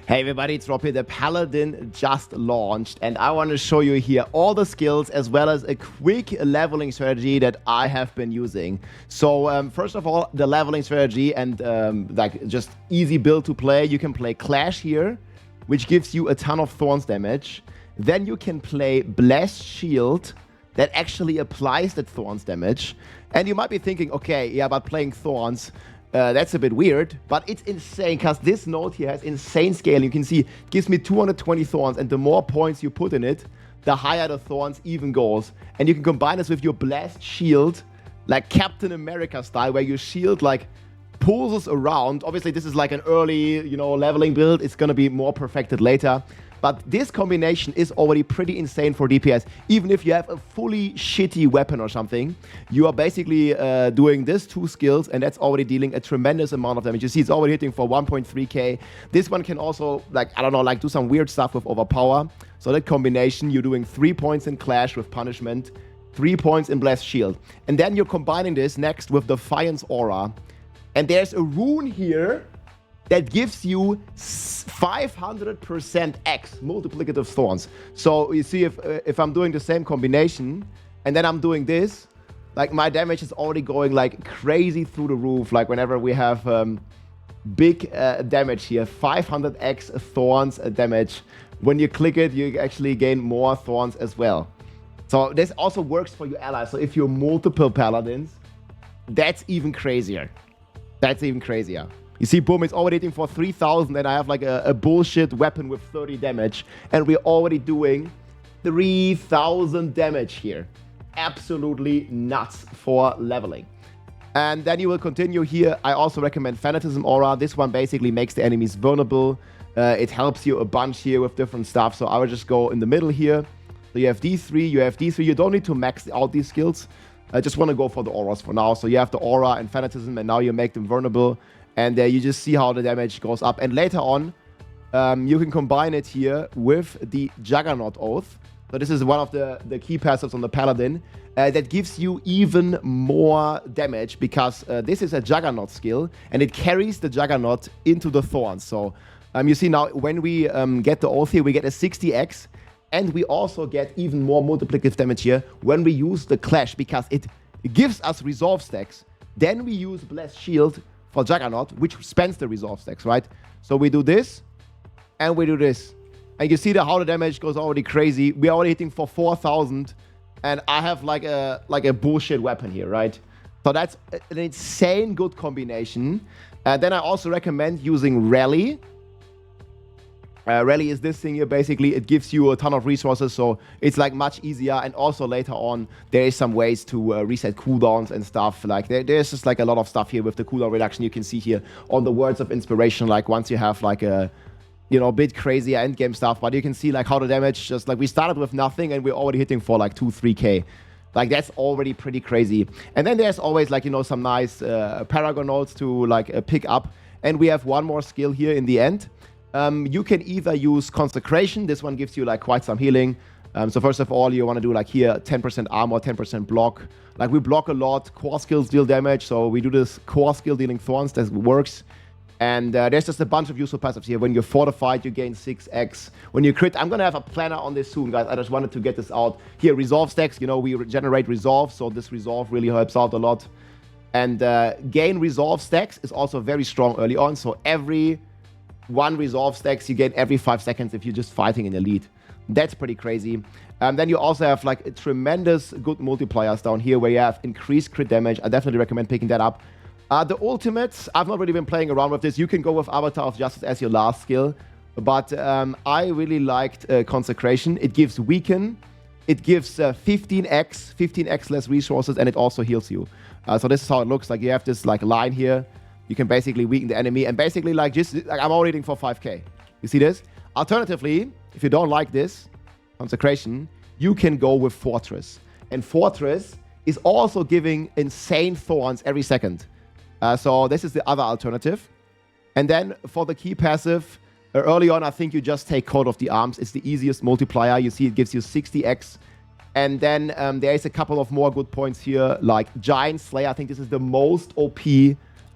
Hey everybody, it's Rob here. The Paladin just launched and I want to show you here all the skills as well as a quick leveling strategy that I have been using. So first of all, the leveling strategy and like just easy build to play. You can play Clash here, which gives you a ton of Thorns damage. Then you can play Blessed Shield that actually applies that Thorns damage. And you might be thinking, okay, yeah, but playing Thorns, that's a bit weird, but it's insane because this node here has insane scale. You can see it gives me 220 Thorns, and the more points you put in it, the higher the Thorns even goes. And you can combine this with your Blast Shield, like Captain America style, where your shield like pulls us around. Obviously, this is like an early, leveling build. It's going to be more perfected later. But this combination is already pretty insane for DPS. Even if you have a fully shitty weapon or something, you are basically doing these two skills, and that's already dealing a tremendous amount of damage. You see, it's already hitting for 1.3k. This one can also, do some weird stuff with Overpower. So that combination, you're doing 3 points in Clash with Punishment, 3 points in Blessed Shield. And then you're combining this next with Defiance Aura. And there's a rune here that gives you 500% X multiplicative Thorns. So you see, if I'm doing the same combination and then I'm doing this, like my damage is already going like crazy through the roof. Like whenever we have big damage here, 500x Thorns damage. When you click it, you actually gain more Thorns as well. So this also works for your allies. So if you're multiple Paladins, that's even crazier. That's even crazier. You see, boom, it's already hitting for 3,000, and I have like a bullshit weapon with 30 damage, and we're already doing 3,000 damage here. Absolutely nuts for leveling. And then you will continue here. I also recommend Fanatism Aura. This one basically makes the enemies vulnerable. It helps you a bunch here with different stuff, so I would just go in the middle here. So you have D3, you have D3. You don't need to max out these skills. I just want to go for the auras for now. So you have the aura and Fanatism, and now you make them vulnerable. And you just see how the damage goes up. And later on, you can combine it here with the Juggernaut Oath. So this is one of the key passives on the Paladin that gives you even more damage because this is a Juggernaut skill and it carries the Juggernaut into the Thorns. So you see now when we get the Oath here, we get a 60x, and we also get even more multiplicative damage here when we use the Clash because it gives us resolve stacks. Then we use Blessed Shield for Juggernaut, which spends the resolve stacks, right? So we do this, and we do this. And you see how the damage goes already crazy. We're already hitting for 4,000, and I have like a bullshit weapon here, right? So that's an insane good combination. Then I also recommend using Rally. Rally is this thing here, basically. It gives you a ton of resources, so it's like much easier. And also later on, there is some ways to reset cooldowns and stuff. Like there's just like a lot of stuff here with the cooldown reduction. You can see here on the Words of Inspiration, like once you have like a, bit crazy endgame stuff, but you can see like how the damage just like we started with nothing and we're already hitting for like 2-3k. Like that's already pretty crazy. And then there's always like, some nice Paragon nodes to like pick up. And we have one more skill here in the end. You can either use Consecration. This one gives you like quite some healing. So first of all, you want to do like here 10% armor, 10% block. Like we block a lot. Core skills deal damage. So we do this core skill dealing Thorns. That works. And there's just a bunch of useful passives here. When you're fortified, you gain 6x. When you crit, I'm going to have a planner on this soon, guys. I just wanted to get this out. Here, resolve stacks. We generate resolve. So this resolve really helps out a lot. And gain resolve stacks is also very strong early on. So every one resolve stacks you get every 5 seconds if you're just fighting in elite. That's pretty crazy. Then you also have like a tremendous good multipliers down here where you have increased crit damage. I definitely recommend picking that up. The ultimates, I've not really been playing around with this. You can go with Avatar of Justice as your last skill, but I really liked Consecration. It gives Weaken, it gives 15x less resources, and it also heals you. So this is how it looks. Like you have this like line here. You can basically weaken the enemy and basically I'm already hitting for 5k. You see this? Alternatively, if you don't like this Consecration, you can go with Fortress. And Fortress is also giving insane Thorns every second. So this is the other alternative. And then for the key passive, early on, I think you just take Coat of the Arms. It's the easiest multiplier. You see it gives you 60x. And then there is a couple of more good points here, like Giant Slayer. I think this is the most OP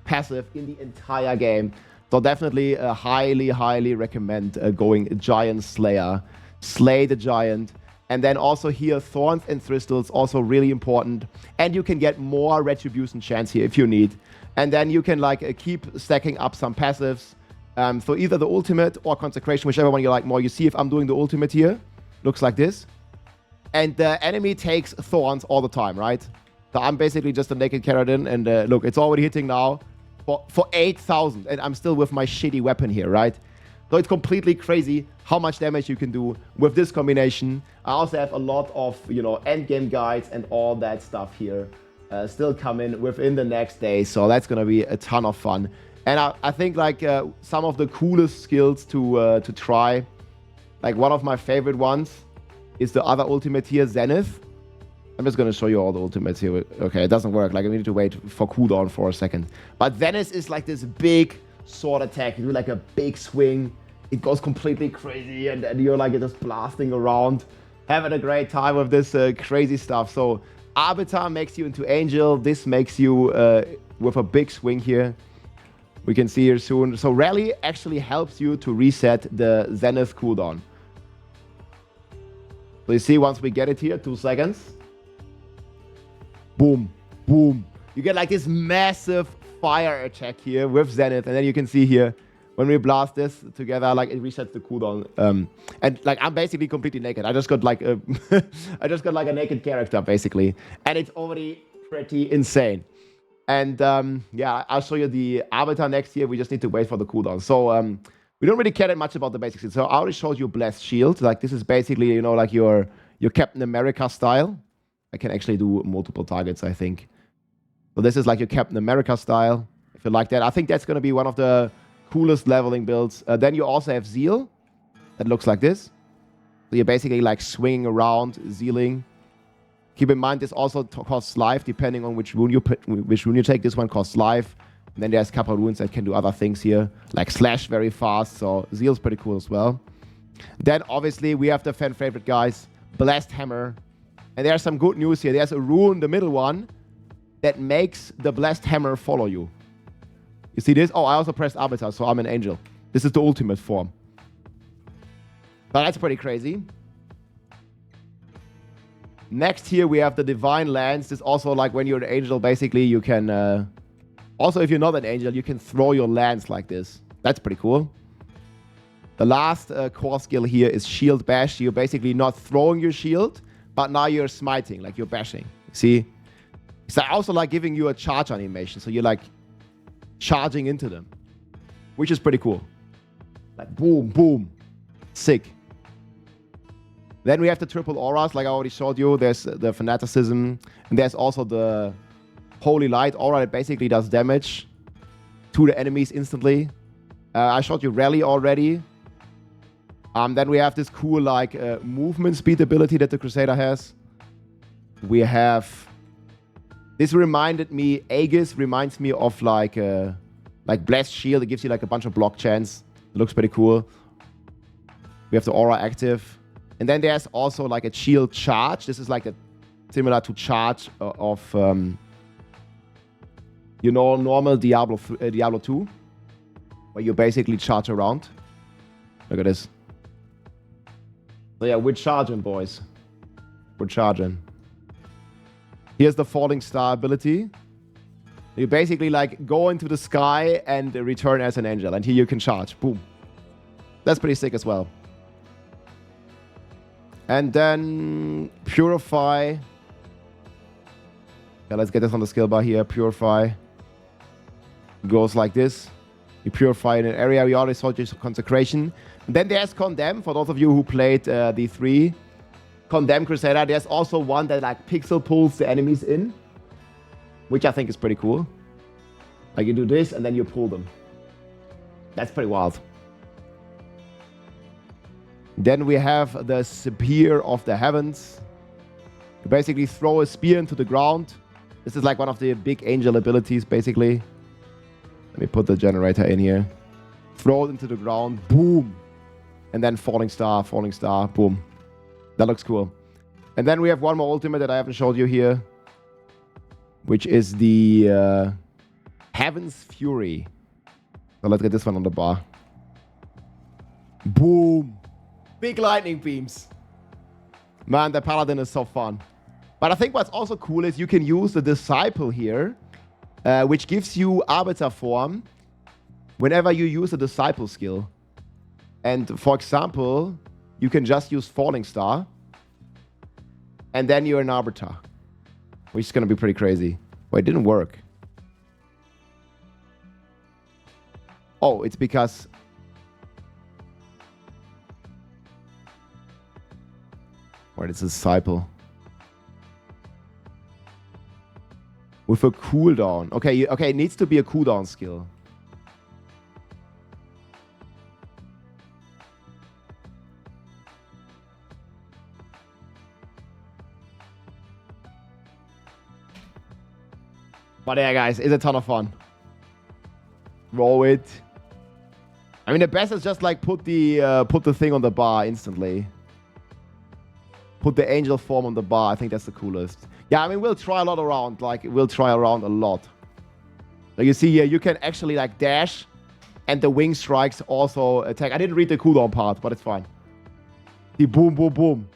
passive in the entire game. So definitely highly recommend going Giant Slayer. Slay the Giant. And then also here, Thorns and Thistles, also really important. And you can get more Retribution chance here if you need. And then you can like keep stacking up some passives. So either the ultimate or Consecration, whichever one you like more. You see if I'm doing the ultimate here. Looks like this. And the enemy takes Thorns all the time, right? So I'm basically just a naked Paladin. And look, it's already hitting now for 8,000. And I'm still with my shitty weapon here, right? So it's completely crazy how much damage you can do with this combination. I also have a lot of, you know, endgame guides and all that stuff here still coming within the next day. So that's going to be a ton of fun. And I think like some of the coolest skills to try, like one of my favorite ones is the other ultimate here, Zenith. I'm just going to show you all the ultimates here. Okay, it doesn't work. Like I need to wait for cooldown for a second. But Zenith is like this big sword attack. You do like a big swing. It goes completely crazy, and you're like just blasting around, having a great time with this crazy stuff. So Arbiter makes you into Angel. This makes you with a big swing here. We can see here soon. So Rally actually helps you to reset the Zenith cooldown. So you see, once we get it here, 2 seconds. Boom, boom. You get like this massive fire attack here with Zenith, and then you can see here, when we blast this together, like it resets the cooldown. And like I'm basically completely naked. I just got like a a naked character basically, and it's already pretty insane. And yeah, I'll show you the Arbiter next year. We just need to wait for the cooldown. So we don't really care that much about the basics. So I already showed you Blessed Shield. Like this is basically, you know, like your Captain America style. I can actually do multiple targets, I think. So this is like your Captain America style. If you like that, I think that's going to be one of the coolest leveling builds. Then you also have Zeal. That looks like this. So you're basically like swinging around, zealing. Keep in mind this also costs life depending on which rune you take. This one costs life. And then there's a couple of runes that can do other things here, like slash very fast. So Zeal's pretty cool as well. Then obviously we have the fan favorite guys, Blessed Hammer. And there's some good news here. There's a rune, the middle one, that makes the Blessed Hammer follow you. You see this? Oh, I also pressed Arbiter, so I'm an angel. This is the ultimate form. But that's pretty crazy. Next here, we have the Divine Lance. This also, like, when you're an angel, basically, you can... also, if you're not an angel, you can throw your lance like this. That's pretty cool. The last core skill here is Shield Bash. You're basically not throwing your shield, but now you're smiting, like you're bashing. See? It's also, like, giving you a charge animation. So you're, like, charging into them, which is pretty cool. Like, boom, boom. Sick. Then we have the triple auras, like I already showed you. There's the Fanaticism, and there's also the Holy Light aura that basically does damage to the enemies instantly. I showed you Rally already. Then we have this cool like movement speed ability that the Crusader has. We have... This reminded me... Aegis reminds me of like Blessed Shield. It gives you like a bunch of block chance. It looks pretty cool. We have the aura active. And then there's also like a shield charge. This is like a similar to charge of, you know, normal Diablo 2, where you basically charge around. Look at this. So yeah, we're charging, boys. We're charging. Here's the Falling Star ability. You basically like go into the sky and return as an angel. And here you can charge. Boom. That's pretty sick as well. And then Purify. Yeah, let's get this on the skill bar here. Purify. Goes like this. You purify in an area. We already saw just Consecration. And then there's Condemn. For those of you who played the 3 Condemn Crusader, there's also one that like pixel pulls the enemies in, which I think is pretty cool. Like you do this and then you pull them. That's pretty wild. Then we have the Spear of the Heavens. You basically throw a spear into the ground. This is like one of the big angel abilities, basically. Let me put the generator in here. Throw it into the ground. Boom. And then Falling Star, boom. That looks cool. And then we have one more ultimate that I haven't showed you here, which is the Heaven's Fury. So let's get this one on the bar. Boom. Big lightning beams. Man, the Paladin is so fun. But I think what's also cool is you can use the Disciple here, which gives you Arbiter form whenever you use a Disciple skill. And for example, you can just use Falling Star, and then you're an Arbiter, which is going to be pretty crazy. Well, it didn't work. Oh, it's because... Or it's a Disciple. With a cooldown. Okay, okay, it needs to be a cooldown skill. But yeah, guys, it's a ton of fun. Roll it. I mean, the best is just like put the thing on the bar instantly. Put the angel form on the bar. I think that's the coolest. Yeah, I mean, we'll try a lot around. Like, we'll try around a lot. Like you see here, you can actually like dash, and the wing strikes also attack. I didn't read the cooldown part, but it's fine. See, boom, boom, boom.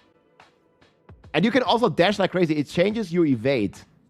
And you can also dash like crazy. It changes your evade.